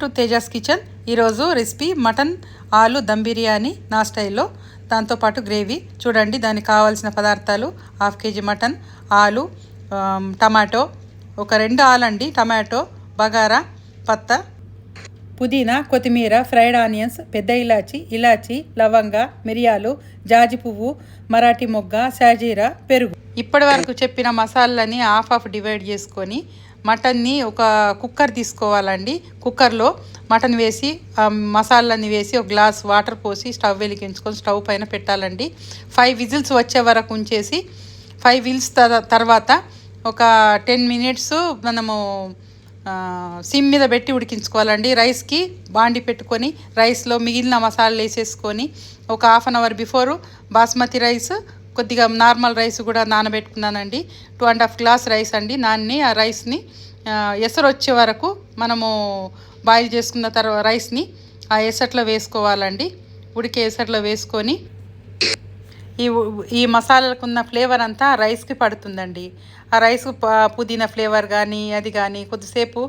To Tejas kitchen. ఈరోజు recipe mutton ఆలు దమ్ బిర్యానీ నా స్టైల్లో, దాంతోపాటు గ్రేవీ. చూడండి దానికి కావాల్సిన పదార్థాలు: 1/2 kg మటన్, ఆలు, టమాటో, ఒక 2 ఆలండి, టమాటో, బగారా, పత్తా, పుదీనా, కొత్తిమీర, ఫ్రైడ్ ఆనియన్స్, పెద్ద ఇలాచి, లవంగ, మిరియాలు, జాజి పువ్వు, మరాఠీ మొగ్గ, షాజీరా, పెరుగు. ఇప్పటి వరకు చెప్పిన మసాలాని హాఫ్ డివైడ్ చేసుకొని మటన్ని ఒక కుక్కర్ తీసుకోవాలండి. కుక్కర్లో మటన్ వేసి మసాలాని వేసి ఒక గ్లాస్ వాటర్ పోసి స్టవ్ వెలిగించుకొని స్టవ్ పైన పెట్టాలండి. 5 విజిల్స్ వచ్చే వరకు ఉంచేసి 5 విజిల్స్ తర్వాత ఒక 10 మినిట్స్ మనము సిమ్ మీద పెట్టి ఉడికించుకోవాలండి. రైస్కి బాండి పెట్టుకొని రైస్లో మిగిలిన మసాలాలు వేసేసుకొని ఒక half an hour before basmati rice, కొద్దిగా నార్మల్ రైస్ కూడా నానబెట్టుకున్నానండి. 2.5 గ్లాస్ రైస్ అండి నాన్ని. ఆ రైస్ని ఎసరు వచ్చే వరకు మనము బాయిల్ చేసుకున్న తర్వాత రైస్ని ఆ ఎసట్లో వేసుకోవాలండి. ఉడికే ఎసట్లో వేసుకొని ఈ మసాలాలకు ఉన్న ఫ్లేవర్ అంతా రైస్కి పడుతుందండి. ఆ రైస్ పుదీనా ఫ్లేవర్ కానీ అది కానీ కొద్దిసేపు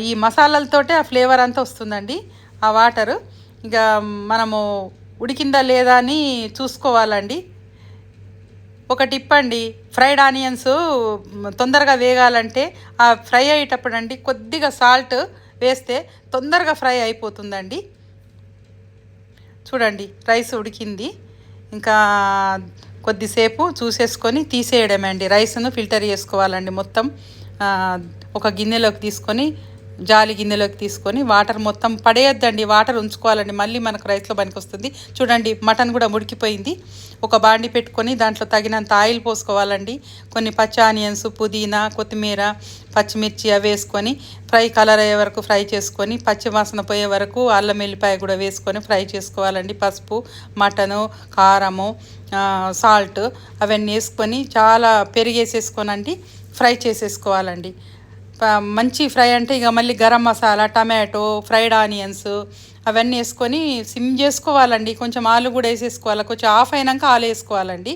ఈ మసాలాలతోటే ఆ ఫ్లేవర్ అంతా వస్తుందండి. ఆ వాటరు ఇక మనము ఉడికిందా లేదా అని చూసుకోవాలండి. ఒక టిప్ అండి, ఫ్రైడ్ ఆనియన్స్ తొందరగా వేగాలంటే ఆ ఫ్రై అయ్యేటప్పుడు అండి కొద్దిగా సాల్ట్ వేస్తే తొందరగా ఫ్రై అయిపోతుందండి. చూడండి రైస్ ఉడికింది, ఇంకా కొద్దిసేపు చూసేసుకొని తీసేయడమే అండి. రైస్ను ఫిల్టర్ చేసుకోవాలండి మొత్తం. ఒక గిన్నెలోకి తీసుకొని జాలి గిన్నెలోకి తీసుకొని వాటర్ మొత్తం పడేయద్దండి, వాటర్ ఉంచుకోవాలండి, మళ్ళీ మనకు రైస్లో పనికొస్తుంది. చూడండి మటన్ కూడా ఉడికిపోయింది. ఒక బాండి పెట్టుకొని దాంట్లో తగినంత ఆయిల్ పోసుకోవాలండి. కొన్ని పచ్చి ఆనియన్స్, పుదీనా, కొత్తిమీర, పచ్చిమిర్చి అవి వేసుకొని ఫ్రై కలర్ అయ్యే వరకు ఫ్రై చేసుకొని పచ్చి వాసన పోయే వరకు అల్లం వెల్లిపాయ కూడా వేసుకొని ఫ్రై చేసుకోవాలండి. పసుపు, మటను, కారము, సాల్ట్ అవన్నీ వేసుకొని చాలా పెరిగేసేసుకోనండి ఫ్రై చేసేసుకోవాలండి. మంచి ఫ్రై అంటే ఇక మళ్ళీ garam masala, tomato, fried onions అవన్నీ వేసుకొని సిమ్ చేసుకోవాలండి. కొంచెం ఆలు కూడా వేసేసుకోవాలి. కొంచెం ఆఫ్ అయినాక ఆలు వేసుకోవాలండి.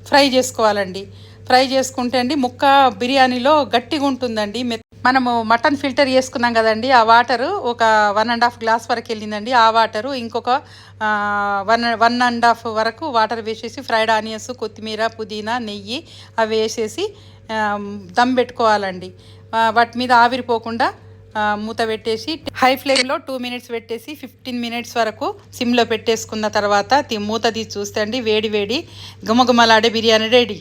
ఫ్రై చేసుకోవాలండి. ఫ్రై చేసుకుంటే అండి ముక్క బిర్యానీలో గట్టిగా ఉంటుందండి. మనము మటన్ ఫిల్టర్ చేసుకున్నాం కదండి, ఆ వాటరు ఒక 1.5 గ్లాస్ వరకు వెళ్ళిందండి. ఆ వాటరు ఇంకొక 1.5 వరకు వాటర్ వేసేసి ఫ్రైడ్ ఆనియన్స్, కొత్తిమీర, పుదీనా, నెయ్యి అవి వేసేసి దమ్ పెట్టుకోవాలండి. వాటి మీద ఆవిరిపోకుండా మూత పెట్టేసి హై ఫ్లేమ్లో 2 మినిట్స్ పెట్టేసి 15 మినిట్స్ వరకు సిమ్లో పెట్టేసుకున్న తర్వాత మూత తీసి చూస్తే అండి వేడి గుమగుమలాడే బిర్యానీ రెడీ.